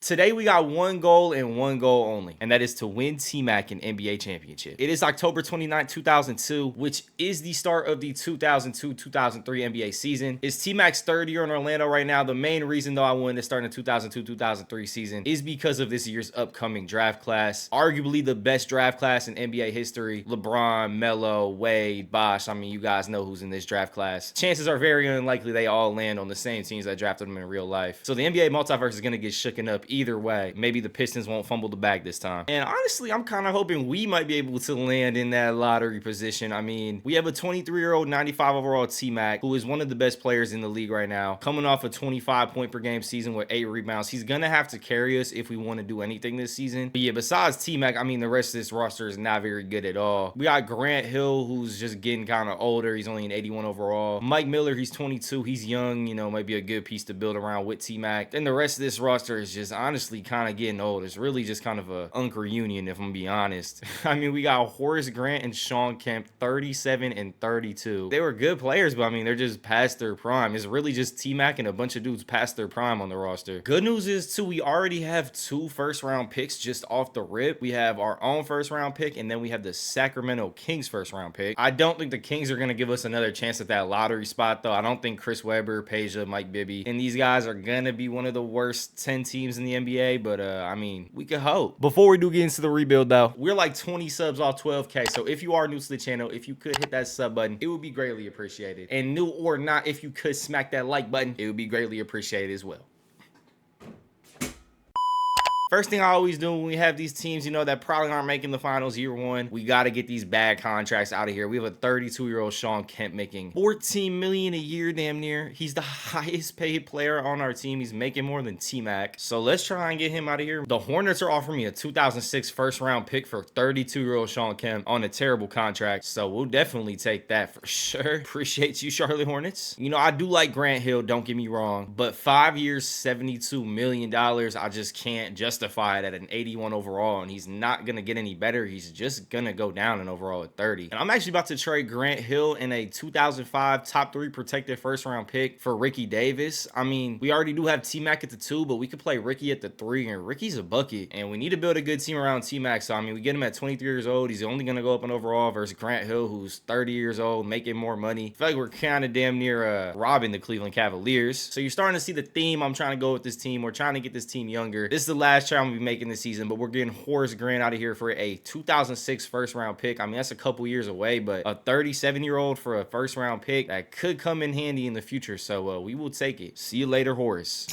Today we got one goal and one goal only, and that is to win T-Mac an NBA championship. It is October 29, 2002, which is the start of the 2002-2003 NBA season. It's T-Mac's third year in Orlando right now. The main reason though I wanted to start in the 2002-2003 season is because of this year's upcoming draft class. Arguably the best draft class in NBA history. LeBron, Melo, Wade, Bosh. I mean, you guys know who's in this draft class. Chances are very unlikely they all land on the same teams that drafted them in real life. So the NBA multiverse is going to get shooken up either way. Maybe the Pistons won't fumble the bag this time. And honestly, I'm kind of hoping we might be able to land in that lottery position. I mean, we have a 23-year-old 95 overall T-Mac who is one of the best players in the league right now, coming off a 25 point per game season with 8 rebounds. He's gonna have to carry us if we want to do anything this season. But yeah, besides T-Mac, I mean, the rest of this roster is not very good at all. We got Grant Hill, who's just getting kind of older. He's only an 81 overall. Mike Miller, he's 22. He's young, you know, might be a good piece to build around with T-Mac. Then the rest of this roster is just honestly kind of getting old. It's really just kind of a reunion, if I'm being honest. I mean, we got Horace Grant and Shawn Kemp, 37 and 32. They were good players, but I mean, they're just past their prime. It's really just T-Mac and a bunch of dudes past their prime on the roster. Good news is, too, we already have 2 first-round picks just off the rip. We have our own first-round pick, and then we have the Sacramento Kings first-round pick. I don't think the Kings are going to give us another chance at that lottery spot, though. I don't think Chris Webber, Peja, Mike Bibby, and these guys are going to be one of the worst 10 teams in the NBA, but I mean, we could hope. Before we do get into the rebuild though, we're like 20 subs off 12K. So if you are new to the channel, if you could hit that sub button, it would be greatly appreciated. And new or not, if you could smack that like button, it would be greatly appreciated as well. First thing I always do when we have these teams, you know, that probably aren't making the finals year one, we got to get these bad contracts out of here. We have a 32-year-old Shawn Kemp making $14 million a year, damn near. He's the highest paid player on our team. He's making more than T-Mac. So let's try and get him out of here. The Hornets are offering me a 2006 first-round pick for 32-year-old Shawn Kemp on a terrible contract. So we'll definitely take that for sure. Appreciate you, Charlotte Hornets. You know, I do like Grant Hill, don't get me wrong, but 5 years, $72 million, I just can't justify it at an 81 overall, and he's not gonna get any better. He's just gonna go down in overall at 30. And I'm actually about to trade Grant Hill in a 2005 top 3 protected first round pick for Ricky Davis. I mean, we already do have T-Mac at the 2, but we could play Ricky at the 3, and Ricky's a bucket, and we need to build a good team around T-Mac. So I mean, we get him at 23 years old. He's only gonna go up in overall versus Grant Hill, who's 30 years old, making more money. I feel like we're kind of damn near robbing the Cleveland Cavaliers. So you're starting to see the theme. I'm trying to go with this team. We're trying to get this team younger. This is the last trade I'm gonna be making this season, but we're getting Horace Grant out of here for a 2006 first round pick. I mean, that's a couple years away, but a 37-year-old for a first round pick that could come in handy in the future. So we will take it. See you later, Horace.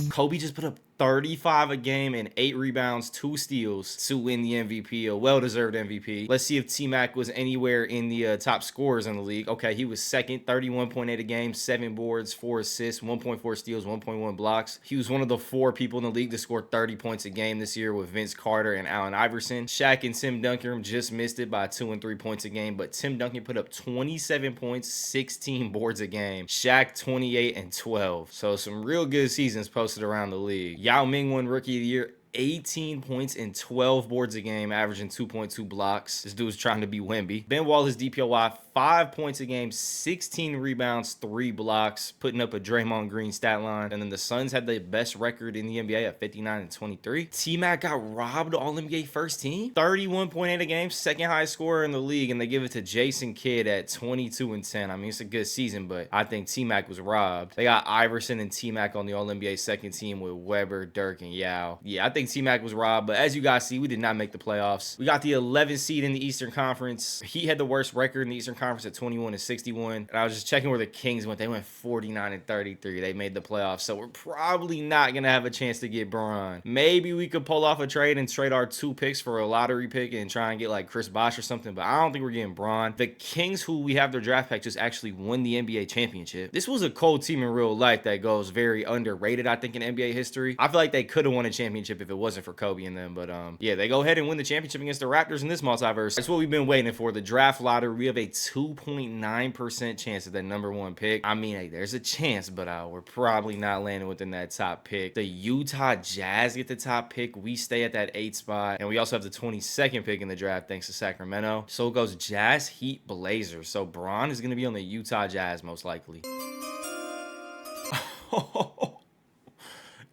Kobe just put up 35 a game and 8 rebounds, 2 steals to win the MVP, a well-deserved MVP. Let's see if T-Mac was anywhere in the top scorers in the league. Okay, he was second, 31.8 a game, 7 boards, 4 assists, 1.4 steals, 1.1 blocks. He was one of the 4 people in the league to score 30 points a game this year with Vince Carter and Allen Iverson. Shaq and Tim Duncan just missed it by 2 and 3 points a game, but Tim Duncan put up 27 points, 16 boards a game. Shaq 28 and 12. So some real good seasons posted around the league. Yao Ming won Rookie of the Year, 18 points and 12 boards a game, averaging 2.2 blocks. This dude's trying to be Wemby. Ben Wallace DPOY, 5 points a game, 16 rebounds, 3 blocks, putting up a Draymond Green stat line. And then the Suns had the best record in the NBA at 59 and 23. T-Mac got robbed All-NBA first team, 31.8 a game, second highest scorer in the league, and they give it to Jason Kidd at 22 and 10. I mean, it's a good season, but I think T-Mac was robbed. They got Iverson and T-Mac on the All-NBA second team with Webber, Dirk, and Yao. Yeah, I think T-Mac was robbed, but as you guys see, we did not make the playoffs. We got the 11th seed in the Eastern Conference. He had the worst record in the Eastern Conference at 21 and 61. And I was just checking where the Kings went. They went 49 and 33. They made the playoffs, so we're probably not gonna have a chance to get Bron. Maybe we could pull off a trade and trade our 2 picks for a lottery pick and try and get like Chris Bosh or something, but I don't think we're getting Bron. The Kings, who we have their draft pick, just actually won the NBA championship. This was a cold team in real life that goes very underrated, I think, in NBA history. I feel like they could have won a championship if it wasn't for Kobe and them, but yeah, they go ahead and win the championship against the Raptors in this multiverse. That's what we've been waiting for. The draft lottery, we have a 2.9% chance at that #1 pick. I mean, hey, there's a chance, but we're probably not landing within that top pick. The Utah Jazz get the top pick. We stay at that 8th spot, and we also have the 22nd pick in the draft thanks to Sacramento. So it goes Jazz, Heat, Blazers. So Bron is going to be on the Utah Jazz most likely.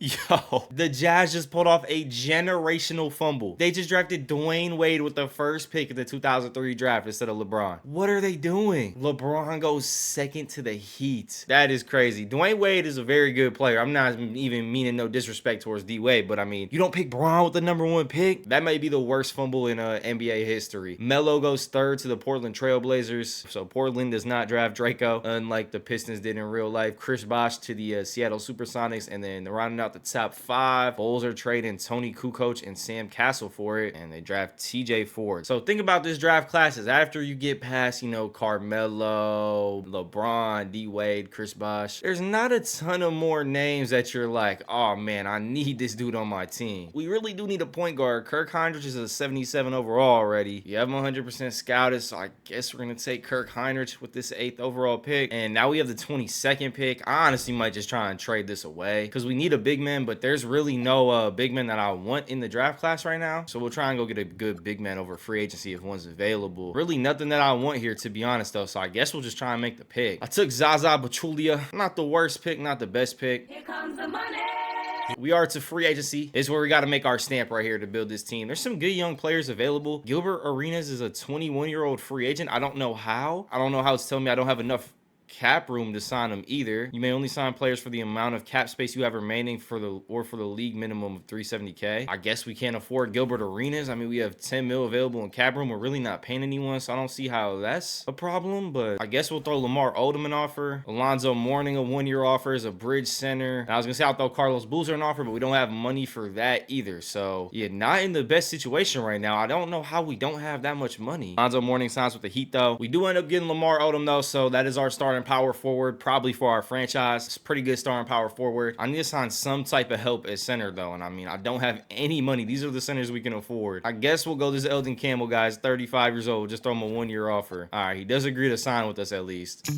Yo, the Jazz just pulled off a generational fumble. They just drafted Dwayne Wade with the first pick of the 2003 draft instead of LeBron. What are they doing? LeBron goes second to the Heat. That is crazy. Dwayne Wade is a very good player. I'm not even meaning no disrespect towards D Wade, but I mean, you don't pick Bron with the #1 pick? That may be the worst fumble in NBA history. Melo goes third to the Portland Trailblazers. So Portland does not draft Draco, unlike the Pistons did in real life. Chris Bosh to the Seattle Supersonics, and then rounding out the top 5, Bulls are trading Tony Kukoc and Sam Castle for it, and they draft TJ Ford. So think about this draft classes. After you get past, you know, Carmelo, LeBron, D Wade, Chris Bosh, there's not a ton of more names that you're like, oh man, I need this dude on my team. We really do need a point guard. Kirk Heinrich is a 77 overall already. You have him 100% scouted, so I guess we're gonna take Kirk Heinrich with this 8th overall pick. And now we have the 22nd pick. I honestly might just try and trade this away because we need a big man, but there's really no big man that I want in the draft class right now. So we'll try and go get a good big man over free agency if one's available. Really nothing that I want here, to be honest though. So I guess we'll just try and make the pick. I took Zaza Pachulia. Not the worst pick, not the best pick. Here comes the money. We are to free agency. This is where we got to make our stamp right here to build this team. There's some good young players available. Gilbert Arenas is a 21-year-old free agent. I don't know how. It's telling me I don't have enough cap room to sign them either. You may only sign players for the amount of cap space you have remaining for the league minimum of $370K. I guess we can't afford Gilbert Arenas. I mean, we have 10 mil available in cap room. We're really not paying anyone, so I don't see how that's a problem, but I guess we'll throw Lamar Odom an offer. Alonzo Mourning a 1-year offer as a bridge center. And I was gonna say I'll throw Carlos Boozer an offer, but we don't have money for that either. So yeah, not in the best situation right now. I don't know how we don't have that much money. Alonzo Mourning signs with the Heat though. We do end up getting Lamar Odom though, so that is our starting power forward, probably for our franchise. It's pretty good starting power forward. I need to sign some type of help at center though, and I mean, I don't have any money. These are the centers we can afford. I guess we'll go this Eldon Campbell, guys, 35 years old. Just throw him a 1-year offer. All right, he does agree to sign with us at least.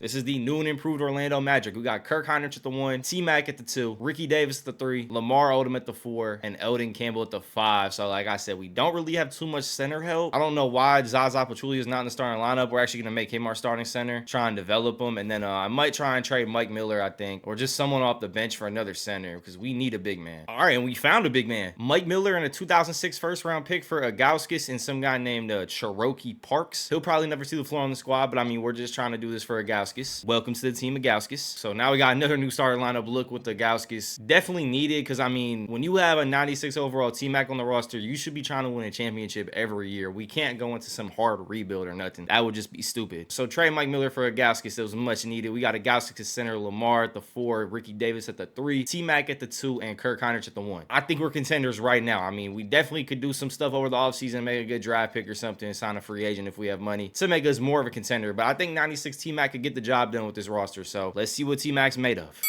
This is the new and improved Orlando Magic. We got Kirk Heinrich at the 1, T-Mac at the 2, Ricky Davis at the 3, Lamar Odom at the 4, and Eldon Campbell at the 5. So like I said, we don't really have too much center help. I don't know why Zaza Pachulia is not in the starting lineup. We're actually going to make him our starting center, try and develop him. And then I might try and trade Mike Miller, I think, or just someone off the bench for another center because we need a big man. All right, and we found a big man. Mike Miller and a 2006 first-round pick for Agauskas and some guy named Cherokee Parks. He'll probably never see the floor on the squad, but I mean, we're just trying to do this for Agauskas. Welcome to the team, Agauskas. So now we got another new starting lineup look with the Agauskas. Definitely needed because, I mean, when you have a 96 overall T-Mac on the roster, you should be trying to win a championship every year. We can't go into some hard rebuild or nothing. That would just be stupid. So trade Mike Miller for Agauskas. It was much needed. We got Agauskas at center, Lamar at the 4, Ricky Davis at the 3, T-Mac at the 2, and Kirk Heinrich at the 1. I think we're contenders right now. I mean, we definitely could do some stuff over the offseason, make a good draft pick or something, and sign a free agent if we have money to make us more of a contender. But I think 96 T-Mac could get the job done with this roster. So let's see what T-Mac's made of.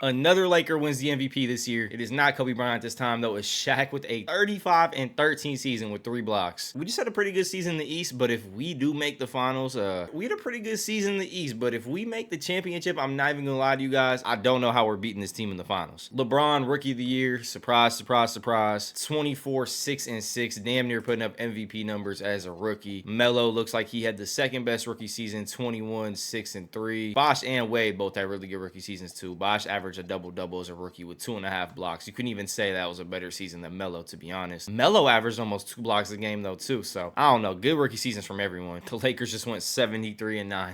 Another Laker wins the MVP this year. It is not Kobe Bryant this time, though. It's Shaq with a 35-13 season with 3 blocks. We just had a pretty good season in the East, but if we do make the finals, we had a pretty good season in the East, but if we make the championship, I'm not even gonna lie to you guys, I don't know how we're beating this team in the finals. LeBron, Rookie of the Year, surprise, surprise, surprise. 24-6-6, damn near putting up MVP numbers as a rookie. Melo looks like he had the second best rookie season, 21-6-3. Bosh and Wade both had really good rookie seasons too. Bosh averaged a double-double as a rookie with 2.5 blocks. You couldn't even say that was a better season than Melo, to be honest. Melo averaged almost 2 blocks a game though too, so I don't know. Good rookie seasons from everyone. The Lakers just went 73-9.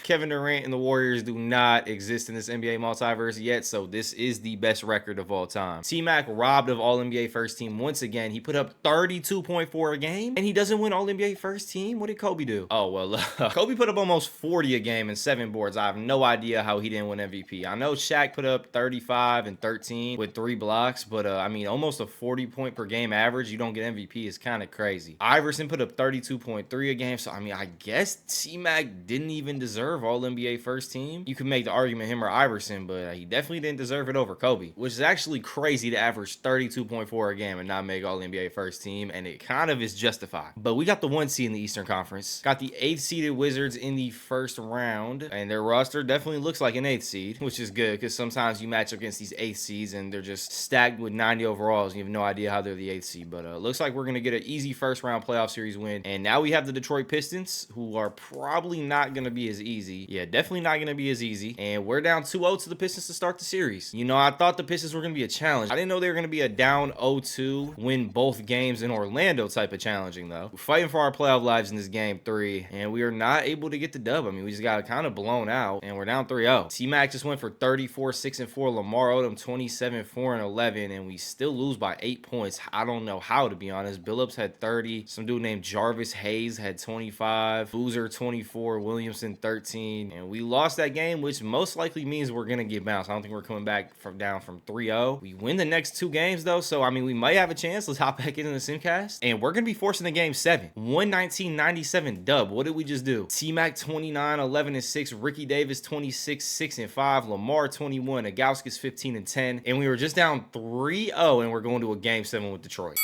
Kevin Durant and the Warriors do not exist in this NBA multiverse yet, so this is the best record of all time. T-Mac robbed of All-NBA First Team once again. He put up 32.4 a game, and he doesn't win All-NBA First Team? What did Kobe do? Oh, well, Kobe put up almost 40 a game and 7 boards. I have no idea how he didn't win MVP. I know Shaq put up 35-13 with 3 blocks, but I mean, almost a 40 point per game average. You don't get MVP is kind of crazy. Iverson put up 32.3 a game, so I mean, I guess T-Mac didn't even deserve All-NBA First Team. You could make the argument him or Iverson, but he definitely didn't deserve it over Kobe, which is actually crazy to average 32.4 a game and not make All-NBA First Team, and it kind of is justified. But we got the 1 seed in the Eastern Conference, got the 8th seeded Wizards in the first round, and their roster definitely looks like an 8th seed, which is good because sometimes you match up against these 8th seeds and they're just stacked with 90 overalls and you have no idea how they're the 8th seed. But looks like we're going to get an easy first round playoff series win. And now we have the Detroit Pistons, who are probably not going to be as easy. Yeah, definitely not going to be as easy. And we're down 2-0 to the Pistons to start the series. You know, I thought the Pistons were going to be a challenge. I didn't know they were going to be a down 0-2, win both games in Orlando type of challenging, though. We're fighting for our playoff lives in this game 3, and we are not able to get the dub. I mean, we just got kind of blown out, and we're down 3-0. T-Mac just went for 34, 6 and 4. Lamar Odom 27, 4 and 11, and we still lose by 8 points. I don't know how, to be honest. Billups had 30. Some dude named Jarvis Hayes had 25. Boozer 24. Williamson 13. And we lost that game, which most likely means we're gonna get bounced. I don't think we're coming back from down from 3-0. We win the next 2 games though, so I mean we might have a chance. Let's hop back into the simcast, and we're gonna be forcing the game 7. 119-97 dub. What did we just do? T-Mac 29, 11 and 6. Ricky Davis 26, 6 and 5. Lamar 21. Agauskas 15 and 10. And we were just down 3-0, and we're going to a game 7 with Detroit.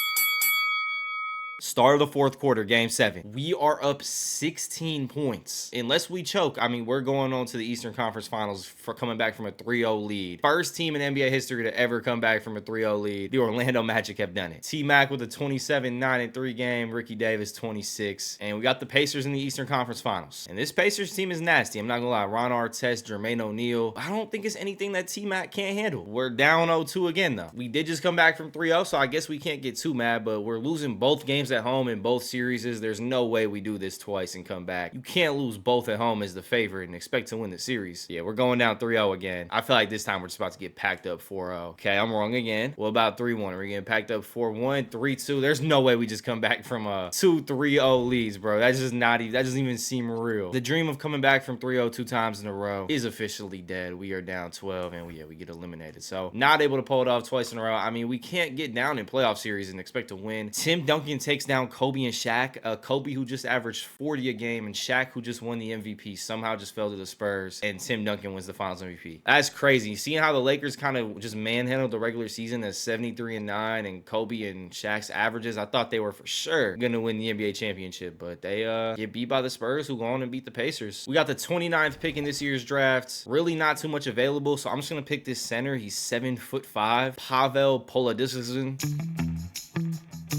Start of the 4th quarter, game 7. We are up 16 points. Unless we choke, I mean, we're going on to the Eastern Conference Finals for coming back from a 3-0 lead. First team in NBA history to ever come back from a 3-0 lead. The Orlando Magic have done it. T-Mac with a 27, 9 and 3 game. Ricky Davis 26. And we got the Pacers in the Eastern Conference Finals. And this Pacers team is nasty. I'm not gonna lie. Ron Artest, Jermaine O'Neal. I don't think it's anything that T-Mac can't handle. We're down 0-2 again, though. We did just come back from 3-0, so I guess we can't get too mad, but we're losing both games at home in both series. There's no way we do this twice and come back. You can't lose both at home as the favorite and expect to win the series. Yeah, we're going down 3-0 again. I feel like this time we're just about to get packed up 4-0. Okay, I'm wrong again. What about 3-1? Are we getting packed up 4-1, 3-2? There's no way we just come back from a 2-3-0 leads, bro. That's just not even, that doesn't even seem real. The dream of coming back from 3-0 2 times in a row is officially dead. We are down 12 and we get eliminated. So not able to pull it off twice in a row. I mean, we can't get down in playoff series and expect to win. Tim Duncan takes down Kobe and Shaq. Kobe, who just averaged 40 a game, and Shaq, who just won the MVP, somehow just fell to the Spurs, and Tim Duncan wins the Finals MVP. That's crazy. Seeing how the Lakers kind of just manhandled the regular season at 73 and 9, and Kobe and Shaq's averages, I thought they were for sure gonna win the NBA championship, but they get beat by the Spurs, who go on and beat the Pacers. We got the 29th pick in this year's draft. Really not too much available, so I'm just gonna pick this center. He's 7'5", Pavel Poladiskin.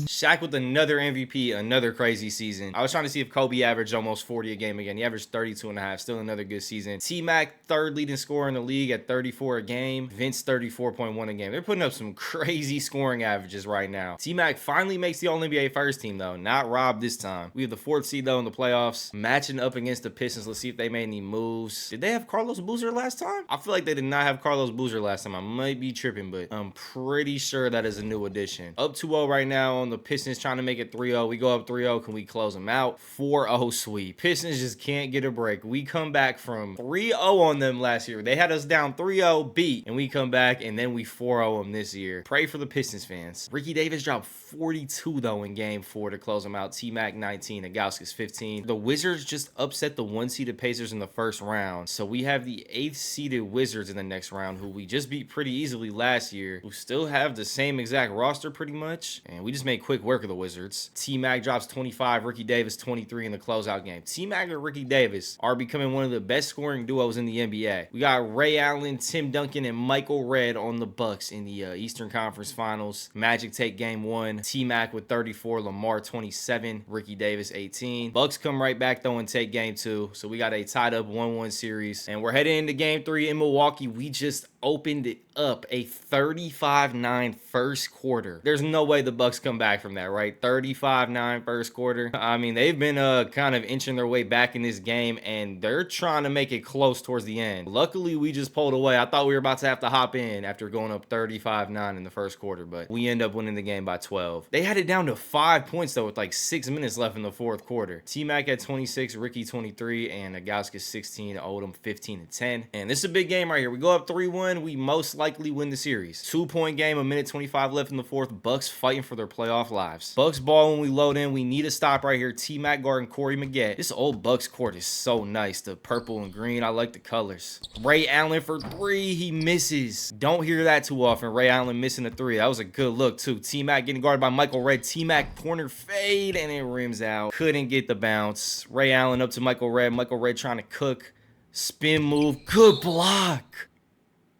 Shaq with another MVP, another crazy season. I was trying to see if Kobe averaged almost 40 a game again. He averaged 32 and a half. Still another good season. T-Mac, 3rd leading scorer in the league at 34 a game. Vince, 34.1 a game. They're putting up some crazy scoring averages right now. T-Mac finally makes the All-NBA first team, though. Not Rob this time. We have the 4th seed, though, in the playoffs. Matching up against the Pistons. Let's see if they made any moves. Did they have Carlos Boozer last time? I feel like they did not have Carlos Boozer last time. I might be tripping, but I'm pretty sure that is a new addition. Up 2-0 right now on the Pistons, trying to make it 3-0. We go up 3-0. Can we close them out? 4-0 sweep. Pistons just can't get a break. We come back from 3-0 on them last year. They had us down 3-0 beat, and we come back, and then we 4-0 them this year. Pray for the Pistons fans. Ricky Davis dropped 42, though, in game 4 to close them out. T-Mac 19, Agauskas 15. The Wizards just upset the 1-seeded Pacers in the first round, so we have the 8th-seeded Wizards in the next round, who we just beat pretty easily last year, who still have the same exact roster pretty much, and we just made quick work of the Wizards. T-Mac drops 25, Ricky Davis 23 in the closeout game. T-Mac and Ricky Davis are becoming one of the best scoring duos in the NBA. We got Ray Allen, Tim Duncan, and Michael Redd on the Bucks in the Eastern Conference Finals. Magic take game 1. T-Mac with 34, Lamar 27, Ricky Davis 18. Bucks come right back though and take game 2. So we got a tied up 1-1 series, and we're heading into game 3 in Milwaukee. We just opened it up, a 35-9 first quarter. There's no way the Bucks come back from that, right? 35-9 first quarter. I mean, they've been kind of inching their way back in this game, and they're trying to make it close towards the end. Luckily, we just pulled away. I thought we were about to have to hop in after going up 35-9 in the first quarter, but we end up winning the game by 12. They had it down to 5 points, though, with like 6 minutes left in the 4th quarter. T-Mac at 26, Ricky 23, and Agauskas 16, Odom 15 and 10. And this is a big game right here. We go up 3-1. We most likely win the series. 2-point game, a minute 25 left in the 4th. Bucks fighting for their playoff lives. Bucks ball when we load in. We need a stop right here. T-Mac guarding Corey Maggette. This old Bucks court is so nice. The purple and green. I like the colors. Ray Allen for 3. He misses. Don't hear that too often. Ray Allen missing a 3. That was a good look too. T-Mac getting guarded by Michael Redd. T-Mac corner fade and it rims out. Couldn't get the bounce. Ray Allen up to Michael Redd. Michael Redd trying to cook. Spin move. Good block.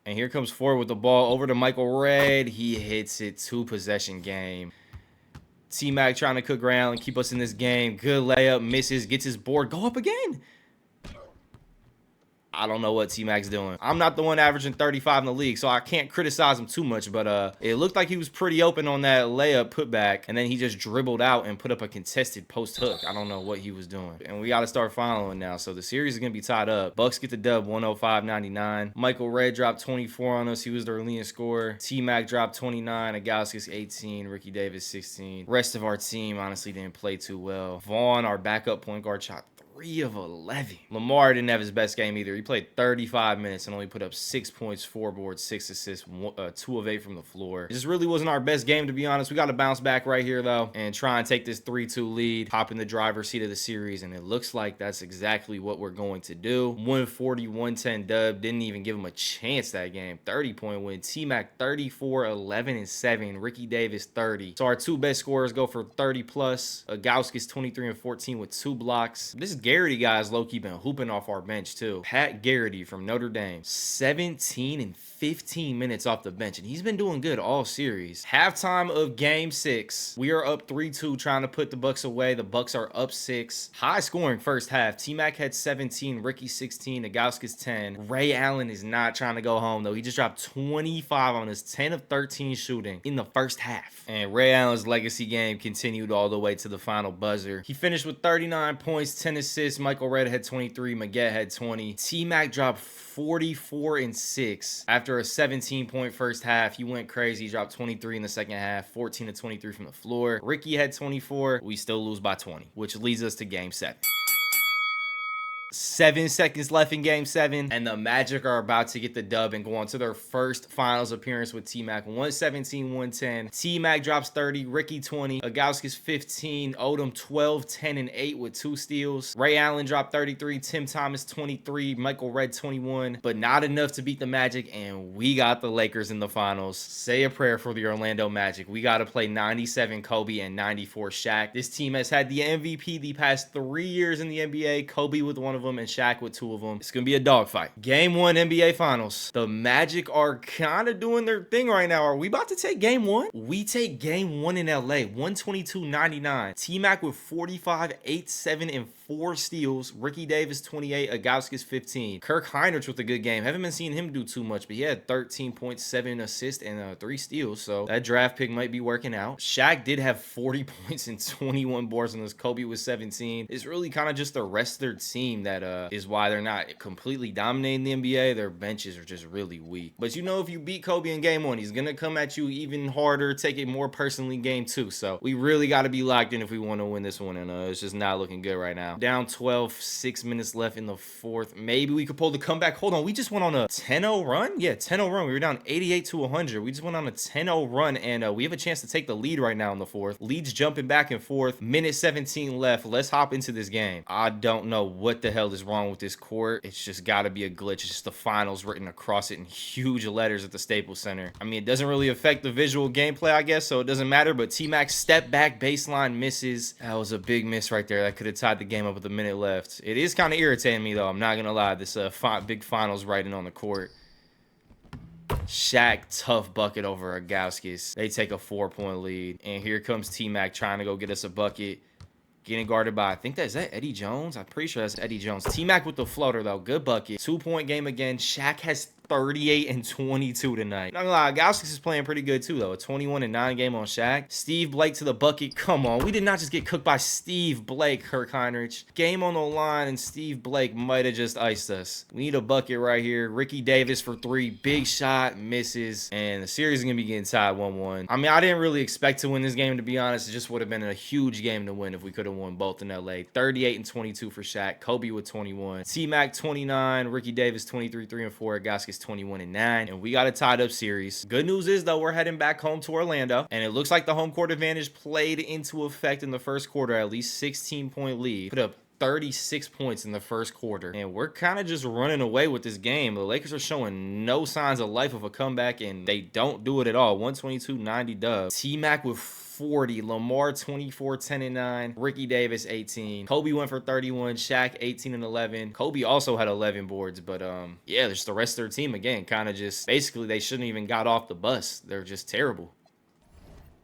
And here comes Ford with the ball over to Michael Redd. He hits it. 2-possession game. T-Mac trying to cook ground and keep us in this game. Good layup, misses, gets his board. Go up again. I don't know what T-Mac's doing. I'm not the one averaging 35 in the league, so I can't criticize him too much, but it looked like he was pretty open on that layup putback, and then he just dribbled out and put up a contested post hook. I don't know what he was doing. And we got to start following now, so the series is going to be tied up. Bucks get the dub 105-99. Michael Redd dropped 24 on us. He was their leading scorer. T-Mac dropped 29. Agauskas 18. Ricky Davis 16. Rest of our team honestly didn't play too well. Vaughn, our backup point guard, shot 3 of 11. Lamar didn't have his best game either. He played 35 minutes and only put up 6 points, 4 boards, 6 assists, 2 of 8 from the floor. It just really wasn't our best game, to be honest. We got to bounce back right here, though, and try and take this 3-2 lead, hop in the driver's seat of the series, and it looks like that's exactly what we're going to do. 140-110 dub. Didn't even give him a chance that game. 30-point win. T-Mac 34, 11, and 7. Ricky Davis 30. So our 2 best scorers go for 30 plus. Agauskas 23 and 14 with 2 blocks. This is Garrity guys low-key been hooping off our bench too. Pat Garrity from Notre Dame, 17 and 15 minutes off the bench, and he's been doing good all series. Halftime of game 6. We are up 3-2 trying to put the Bucks away. The Bucks are up 6. High scoring first half. T-Mac had 17, Ricky 16, Agauskas 10. Ray Allen is not trying to go home though. He just dropped 25 on his 10 of 13 shooting in the first half. And Ray Allen's legacy game continued all the way to the final buzzer. He finished with 39 points, 10 assists. Michael Redd had 23, Maguette had 20. T-Mac dropped 44 and 6 after a 17-point first half. He went crazy. He dropped 23 in the second half, 14 to 23 from the floor. Ricky had 24. We still lose by 20, which leads us to game 7. 7 seconds left in game 7, and the Magic are about to get the dub and go on to their first finals appearance with T-Mac. 117-110. T-Mac drops 30, Ricky 20, Agauskas 15, Odom 12, 10, and 8 with 2 steals. Ray Allen dropped 33, Tim Thomas 23, Michael Redd 21, but not enough to beat the Magic, and we got the Lakers in the finals. Say a prayer for the Orlando Magic. We got to play 97 Kobe and 94 Shaq. This team has had the MVP the past 3 years in the NBA. Kobe with one of them and Shaq with 2 of them. It's gonna be a dogfight. Game 1 NBA Finals. The Magic are kind of doing their thing right now. Are we about to take game 1? We take game 1 in LA. 122-99. T-Mac with 45, 8, 7, and 4 steals. Ricky Davis 28. Agauskas 15. Kirk Heinrich with a good game. Haven't been seeing him do too much, but he had 13.7 assists and 3 steals. So that draft pick might be working out. Shaq did have 40 points and 21 boards on this. Kobe was 17. It's really kind of just the rest of their team that is why they're not completely dominating the NBA. Their benches are just really weak. But you know, if you beat Kobe in game 1, he's gonna come at you even harder, take it more personally in game 2. So we really got to be locked in if we want to win this one, and it's just not looking good right now. Down 12, 6 minutes left in the 4th. Maybe we could pull the comeback. Hold on, we just went on a 10-0 run? Yeah, 10-0 run. We were down 88-100. We just went on a 10-0 run, and we have a chance to take the lead right now in the 4th. Lead's jumping back and forth. Minute 17 left. Let's hop into this game. I don't know what the hell is wrong with this court. It's just got to be a glitch. It's just the finals written across it in huge letters at the Staples Center. I mean, it doesn't really affect the visual gameplay, I guess, so it doesn't matter, but T-Mac step back baseline misses. That was a big miss right there. That could have tied the game up with a minute left. It is kind of irritating me, though. I'm not going to lie. This big finals writing on the court. Shaq, tough bucket over Agauskas. They take a 4-point lead, and here comes T-Mac trying to go get us a bucket. Getting guarded by, I think that's Eddie Jones. I'm pretty sure that's Eddie Jones. T-Mac with the floater, though. Good bucket. 2-point game again. Shaq has 38 and 22 tonight. Not gonna lie, Agauskas is playing pretty good too, though. A 21-9 game on Shaq. Steve Blake to the bucket. Come on, we did not just get cooked by Steve Blake, Kirk Heinrich. Game on the line, and Steve Blake might have just iced us. We need a bucket right here. Ricky Davis for 3. Big shot, misses, and the series is gonna be getting tied 1-1. I mean, I didn't really expect to win this game, to be honest. It just would have been a huge game to win if we could have won both in LA. 38 and 22 for Shaq. Kobe with 21. T-Mac 29. Ricky Davis 23, 3 and 4. Agauskas 21 and 9, and we got a tied up series. Good news is, though, we're heading back home to Orlando, and it looks like the home court advantage played into effect in the first quarter. At least 16-point lead. Put up 36 points in the first quarter. And we're kind of just running away with this game. The Lakers are showing no signs of life of a comeback, and they don't do it at all. 122-90 dub. T-Mac with 40, Lamar 24, 10 and 9, Ricky Davis 18, Kobe went for 31, Shaq 18 and 11. Kobe also had 11 boards, but yeah, there's the rest of their team again, kind of just basically they shouldn't even got off the bus. They're just terrible.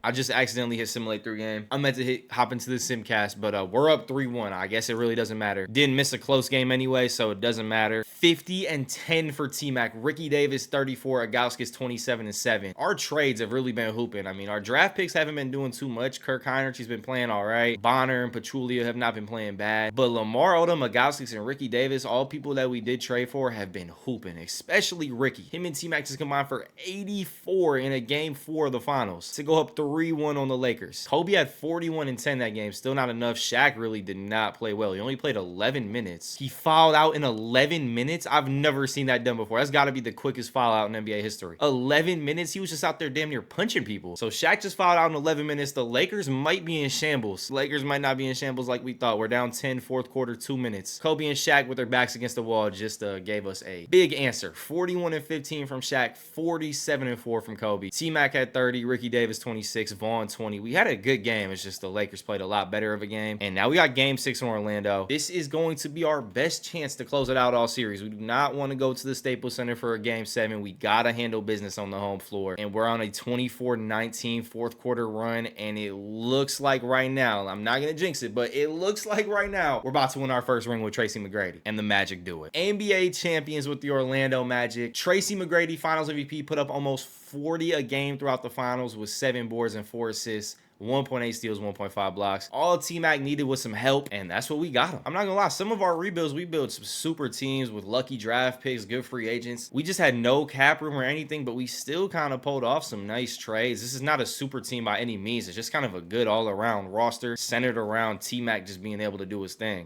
I just accidentally hit simulate through game. I meant to hop into the simcast, but we're up 3-1. I guess it really doesn't matter. Didn't miss a close game anyway, so it doesn't matter. 50 and 10 for T-Mac. Ricky Davis 34, Agauskas 27 and 7. Our trades have really been hooping. I mean, our draft picks haven't been doing too much. Kirk Heinrich's been playing all right. Bonner and Pachulia have not been playing bad. But Lamar Odom, Agauskas, and Ricky Davis, all people that we did trade for, have been hooping, especially Ricky. Him and T-Mac just combined for 84 in a game 4 of the finals to go up 3-1 on the Lakers. Kobe had 41 and 10 that game. Still not enough. Shaq really did not play well. He only played 11 minutes. He fouled out in 11 minutes. I've never seen that done before. That's got to be the quickest foul out in NBA history. 11 minutes. He was just out there damn near punching people. So Shaq just fouled out in 11 minutes. The Lakers might be in shambles. Lakers might not be in shambles like we thought. We're down 10, fourth quarter, 2 minutes. Kobe and Shaq with their backs against the wall just gave us a big answer. 41 and 15 from Shaq. 47 and 4 from Kobe. T-Mac had 30. Ricky Davis 26. Vaughn 20. We had a good game. It's just the Lakers played a lot better of a game. And now we got game 6 in Orlando. This is going to be our best chance to close it out all series. We do not want to go to the Staples Center for a game 7. We got to handle business on the home floor. And we're on a 24-19 fourth quarter run. And it looks like right now, I'm not going to jinx it, but it looks like right now we're about to win our first ring with Tracy McGrady. And the Magic do it. NBA champions with the Orlando Magic. Tracy McGrady, Finals MVP, put up almost 40 a game throughout the finals with 7 boards and 4 assists. 1.8 steals, 1.5 blocks. All T-Mac needed was some help, and that's what we got him. I'm not gonna lie, some of our rebuilds, we built some super teams with lucky draft picks, good free agents. We just had no cap room or anything, but we still kind of pulled off some nice trades. This is not a super team by any means. It's just kind of a good all-around roster centered around T-Mac just being able to do his thing.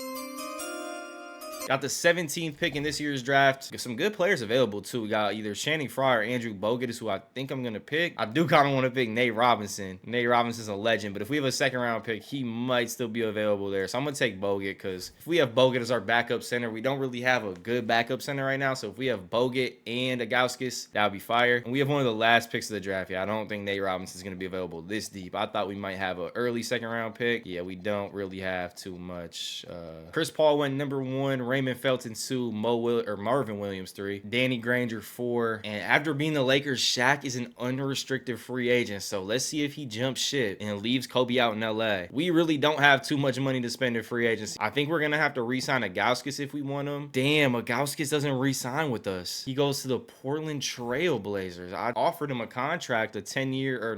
Got the 17th pick in this year's draft. Got some good players available, too. We got either Channing Frye or Andrew Bogut, who I think I'm going to pick. I do kind of want to pick Nate Robinson. Nate Robinson's a legend, but if we have a second-round pick, he might still be available there. So I'm going to take Bogut, because if we have Bogut as our backup center, we don't really have a good backup center right now. So if we have Bogut and Agauskas, that would be fire. And we have one of the last picks of the draft. Yeah, I don't think Nate Robinson's going to be available this deep. I thought we might have an early second-round pick. Yeah, we don't really have too much. Chris Paul went number 1. Raymond Felton 2, Marvin Williams 3, Danny Granger 4, and after being the Lakers, Shaq is an unrestricted free agent, so let's see if he jumps ship and leaves Kobe out in LA. We really don't have too much money to spend in free agency. I think we're gonna have to re-sign Agauskas if we want him. Damn, Agauskas doesn't re-sign with us. He goes to the Portland Trail Blazers. I offered him a contract, a 4-year,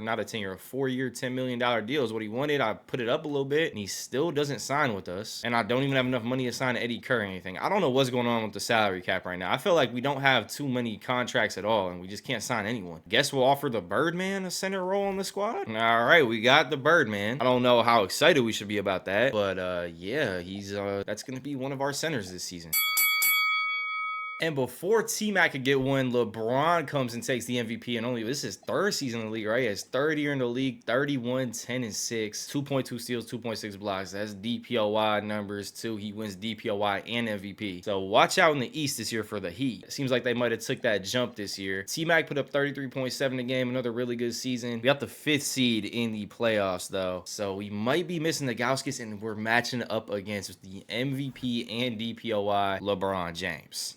$10 million deal is what he wanted. I put it up a little bit, and he still doesn't sign with us, and I don't even have enough money to sign Eddie Kerr or anything. I don't know what's going on with the salary cap right now. I feel like we don't have too many contracts at all, and we just can't sign anyone. Guess we'll offer the Birdman a center role in the squad. All right, we got the Birdman. I don't know how excited we should be about that, but yeah, he's that's gonna be one of our centers this season. And before T-Mac could get one, LeBron comes and takes the MVP, and only this is 3rd season in the league, right? It's 3rd year in the league, 31, 10, and 6, 2.2 steals, 2.6 blocks. That's DPOY numbers too. He wins DPOY and MVP. So watch out in the East this year for the Heat. It seems like they might have took that jump this year. T-Mac put up 33.7 a game, another really good season. We got the 5th seed in the playoffs though, so we might be missing the Gauskas, and we're matching up against the MVP and DPOY LeBron James.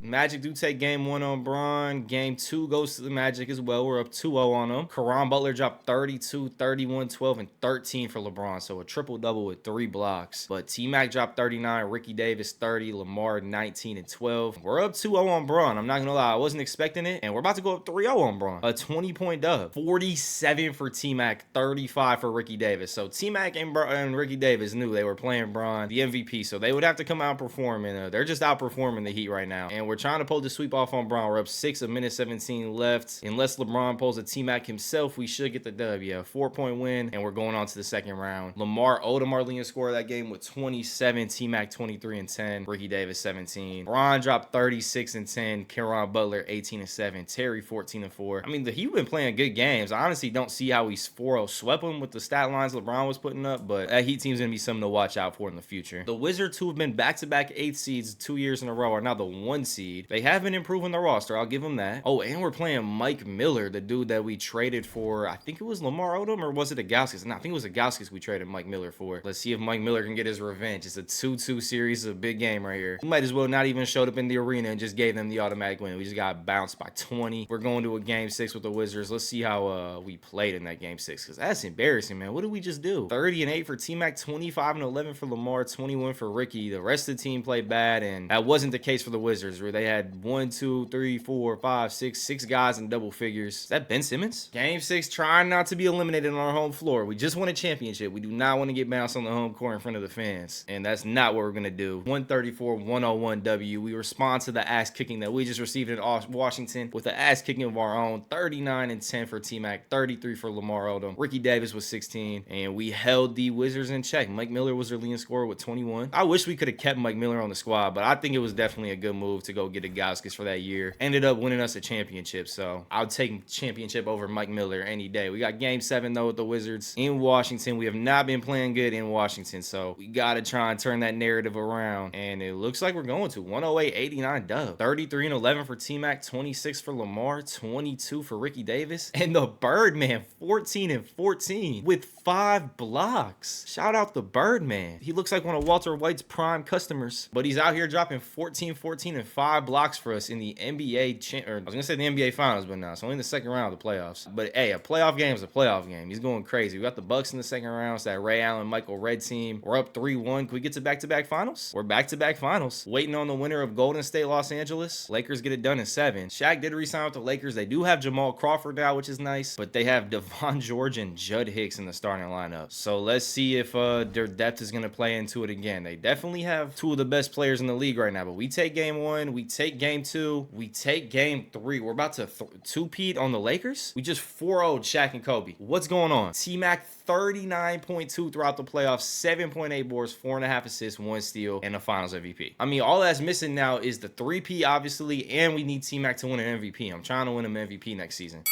Magic do take game 1 on Bron. Game 2 goes to the Magic as well. We're up 2-0 on them. Caron Butler dropped 32, 31, 12, and 13 for LeBron. So a triple-double with 3 blocks. But T-Mac dropped 39, Ricky Davis 30, Lamar 19 and 12. We're up 2-0 on Bron. I'm not going to lie. I wasn't expecting it. And we're about to go up 3-0 on Bron. A 20-point dub. 47 for T-Mac, 35 for Ricky Davis. So T-Mac and Ricky Davis knew they were playing Bron, the MVP. So they would have to come out and perform. And they're just outperforming the Heat right now. now. And we're trying to pull the sweep off on Braun. We're up 6, a minute 17 left. Unless LeBron pulls a T-Mac himself, we should get the W. 4-point win, and we're going on to the second round. Lamar Odom, leading scorer of that game with 27, T-Mac 23 and 10, Ricky Davis 17. Braun dropped 36 and 10, Caron Butler 18 and 7, Terry 14 and 4. I mean, he's been playing good games. I honestly don't see how he's 4-0 swept him with the stat lines LeBron was putting up, but that Heat team's gonna be something to watch out for in the future. The Wizards, who have been back-to-back 8th seeds 2 years in a row, are now the 1 seed. They have been improving the roster. I'll give them that. Oh, and we're playing Mike Miller, the dude that we traded for. I think it was Lamar Odom, or was it Agauskas? No, I think it was Agauskas we traded Mike Miller for. Let's see if Mike Miller can get his revenge. It's a 2-2 series. It's a big game right here. We might as well not even showed up in the arena and just gave them the automatic win. We just got bounced by 20. We're going to a game 6 with the Wizards. Let's see how we played in that game 6, because that's embarrassing, man. What did we just do? 30 and 8 for T-Mac, 25 and 11 for Lamar, 21 for Ricky. The rest of the team played bad, and that wasn't the case for the Wizards, where they had 1, 2, 3, 4, 5, 6 guys in double figures. Is that Ben Simmons? Game 6, trying not to be eliminated on our home floor. We just won a championship. We do not want to get bounced on the home court in front of the fans, and that's not what we're going to do. 134-101 W. We respond to the ass kicking that we just received in Washington with the ass kicking of our own. 39 and 10 for T-Mac, 33 for Lamar Odom. Ricky Davis was 16, and we held the Wizards in check. Mike Miller was their leading scorer with 21. I wish we could have kept Mike Miller on the squad, but I think it was definitely a good move to go get a Gauskas for that year. Ended up winning us a championship, so I'll take championship over Mike Miller any day. We got game 7 though with the Wizards in Washington. We have not been playing good in Washington, so we got to try and turn that narrative around, and it looks like we're going to. 108-89 dub. 33 and 11 for T-Mac, 26 for Lamar, 22 for Ricky Davis, and the Birdman 14 and 14 with 5 blocks. Shout out the Birdman. He looks like one of Walter White's prime customers, but he's out here dropping 14, 14, and 5 blocks for us in the NBA, or I was gonna say the NBA Finals, but no, it's only the second round of the playoffs. But hey, a playoff game is a playoff game. He's going crazy. We got the Bucks in the second round. It's that Ray Allen, Michael Redd team. We're up 3-1. Can we get to back-to-back finals? We're back-to-back finals. Waiting on the winner of Golden State, Los Angeles. Lakers get it done in 7. Shaq did re-sign with the Lakers. They do have Jamal Crawford now, which is nice, but they have Devon George and Judd Hicks in the starting lineup. So let's see if their depth is going to play into it again. They definitely have 2 of the best players in the league right now, but we take game 1, we take game 2, we take game 3. We're about to 2-peat on the Lakers. We just 4-0'd Shaq and Kobe. What's going on? T-Mac 39.2 throughout the playoffs, 7.8 boards, 4.5 assists, 1 steal, and a finals MVP. I mean, all that's missing now is the 3-peat, obviously, and we need T-Mac to win an MVP. I'm trying to win him MVP next season.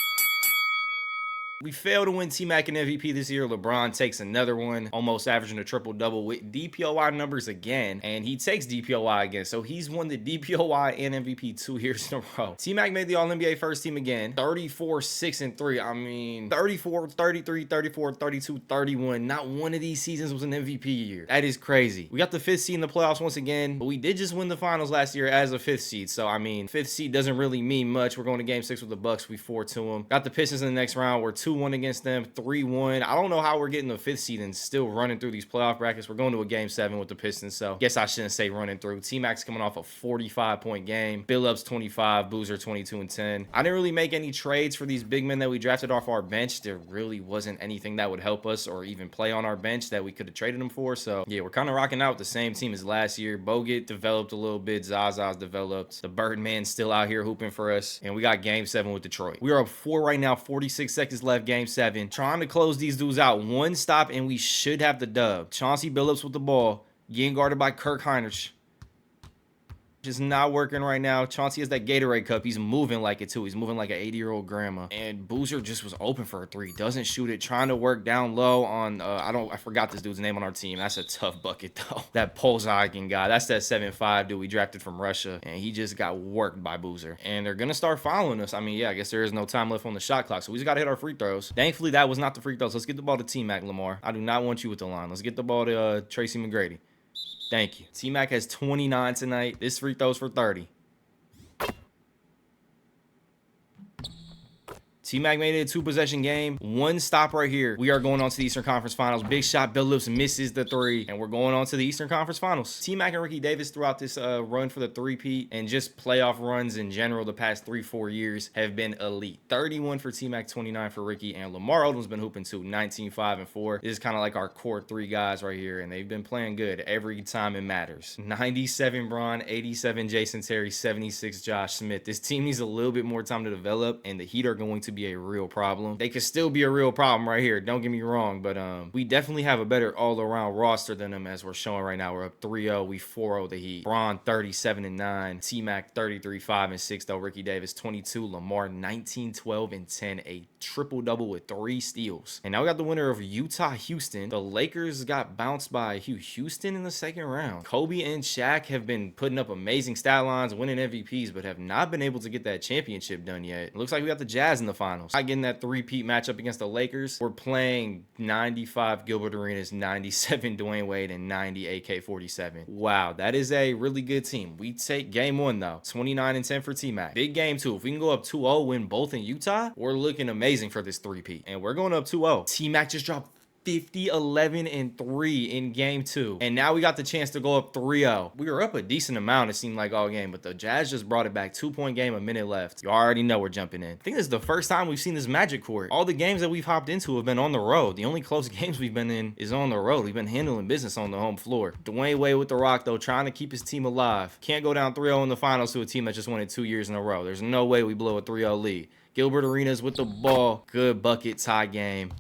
We failed to win T-Mac and MVP this year. LeBron takes another one, almost averaging a triple-double with DPOY numbers again, and he takes DPOY again. So he's won the DPOY and MVP 2 years in a row. T-Mac made the All-NBA first team again. 34, 6, and 3. I mean, 34, 33, 34, 32, 31. Not one of these seasons was an MVP year. That is crazy. We got the 5th seed in the playoffs once again, but we did just win the finals last year as a 5th seed. So, I mean, 5th seed doesn't really mean much. We're going to game 6 with the Bucks. We 4-2 them. Got the Pistons in the next round. We're 2-1 against them, 3-1. I don't know how we're getting the 5th seed and still running through these playoff brackets. We're going to a game 7 with the Pistons, so guess I shouldn't say running through. T-Mac's coming off a 45-point game. Billups 25, Boozer 22 and 10. I didn't really make any trades for these big men that we drafted off our bench. There really wasn't anything that would help us or even play on our bench that we could have traded them for. So yeah, we're kind of rocking out with the same team as last year. Bogut developed a little bit. Zaza's developed. The Birdman's still out here hooping for us. And we got game 7 with Detroit. We are up 4 right now, 46 seconds left, game 7. Trying to close these dudes out. 1 stop and we should have the dub. Chauncey Billups with the ball. Getting guarded by Kirk Heinrich. Just not working right now. Chauncey has that Gatorade cup. He's moving like it too. He's moving like an 80-year-old grandma. And Boozer just was open for a 3. Doesn't shoot it. Trying to work down low on, I forgot this dude's name on our team. That's a tough bucket though. That Polzagin guy. That's that 7'5" dude we drafted from Russia. And he just got worked by Boozer. And they're going to start following us. I mean, yeah, I guess there is no time left on the shot clock. So we just got to hit our free throws. Thankfully, that was not the free throws. Let's get the ball to T-Mac, Lamar. I do not want you with the line. Let's get the ball to Tracy McGrady. Thank you. T-Mac has 29 tonight. This free throws for 30. T-Mac made it a 2-possession game. One stop right here. We are going on to the Eastern Conference Finals. Big shot. Billups misses the 3, and we're going on to the Eastern Conference Finals. T-Mac and Ricky Davis throughout this run for the three-peat and just playoff runs in general the past 3-4 years have been elite. 31 for T-Mac, 29 for Ricky, and Lamar Odom's been hooping too. 19, 5, and 4. This is kind of like our core 3 guys right here, and they've been playing good every time it matters. 97 Bron, 87 Jason Terry, 76 Josh Smith. This team needs a little bit more time to develop, and the Heat are going to be a real problem. They could still be a real problem right here, don't get me wrong, but we definitely have a better all-around roster than them, as we're showing right now. We're up 3-0, we 4-0 the Heat. Bron 37-9, T-Mac 33-5-6 though. Ricky Davis 22, Lamar 19, 12, and 10, a triple-double with 3 steals. And now we got the winner of Utah-Houston. The Lakers got bounced by Houston in the second round. Kobe and Shaq have been putting up amazing stat lines, winning MVPs, but have not been able to get that championship done yet. It looks like we got the Jazz in the finals. Not getting that three-peat matchup against the Lakers. We're playing 95 Gilbert Arenas, 97 Dwayne Wade, and 90 AK-47. Wow, that is a really good team. We take game 1 though. 29-10 for T-Mac. Big game 2. If we can go up 2-0, win both in Utah, we're looking amazing for this three-peat. And we're going up 2-0. T-Mac just dropped 50, 11, and 3 in game 2. And now we got the chance to go up 3-0. We were up a decent amount, it seemed like, all game, but the Jazz just brought it back. 2-point game, a minute left. You already know we're jumping in. I think this is the first time we've seen this Magic court. All the games that we've hopped into have been on the road. The only close games we've been in is on the road. We've been handling business on the home floor. Dwayne Wade with the rock, though, trying to keep his team alive. Can't go down 3-0 in the finals to a team that just won it 2 years in a row. There's no way we blow a 3-0 lead. Gilbert Arenas with the ball. Good bucket, tie game.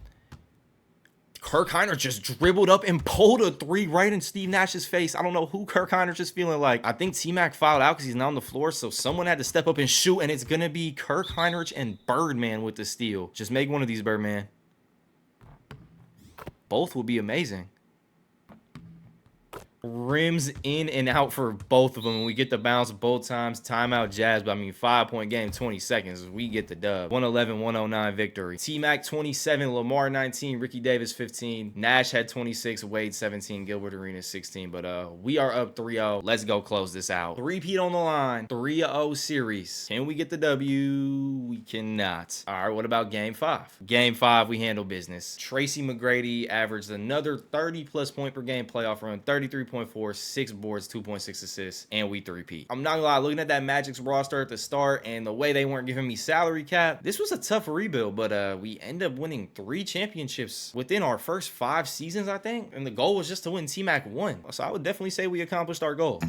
Kirk Heinrich just dribbled up and pulled a 3 right in Steve Nash's face. I don't know who Kirk Heinrich is feeling like. I think T-Mac fouled out because he's not on the floor, so someone had to step up and shoot, and it's going to be Kirk Heinrich and Birdman with the steal. Just make one of these, Birdman. Both will be amazing. Rims in and out for both of them, and we get the bounce both times. Timeout Jazz, but I mean 5-point game, 20 seconds. We get the dub. 111-109 victory. T-Mac 27, Lamar 19, Ricky Davis 15, Nash had 26, Wade 17, Gilbert Arenas 16. But we are up 3-0. Let's go close this out. Three-peat on the line. 3-0 series. Can we get the W? We cannot. All right, what about game 5? Game 5, we handle business. Tracy McGrady averaged another 30-plus point per game playoff run, 33.4, 6 boards, 2.6 assists, and we three-peat. I'm not gonna lie, looking at that Magic's roster at the start and the way they weren't giving me salary cap, this was a tough rebuild, but we end up winning 3 championships within our first 5 seasons, I think, and the goal was just to win T-Mac 1. So I would definitely say we accomplished our goal.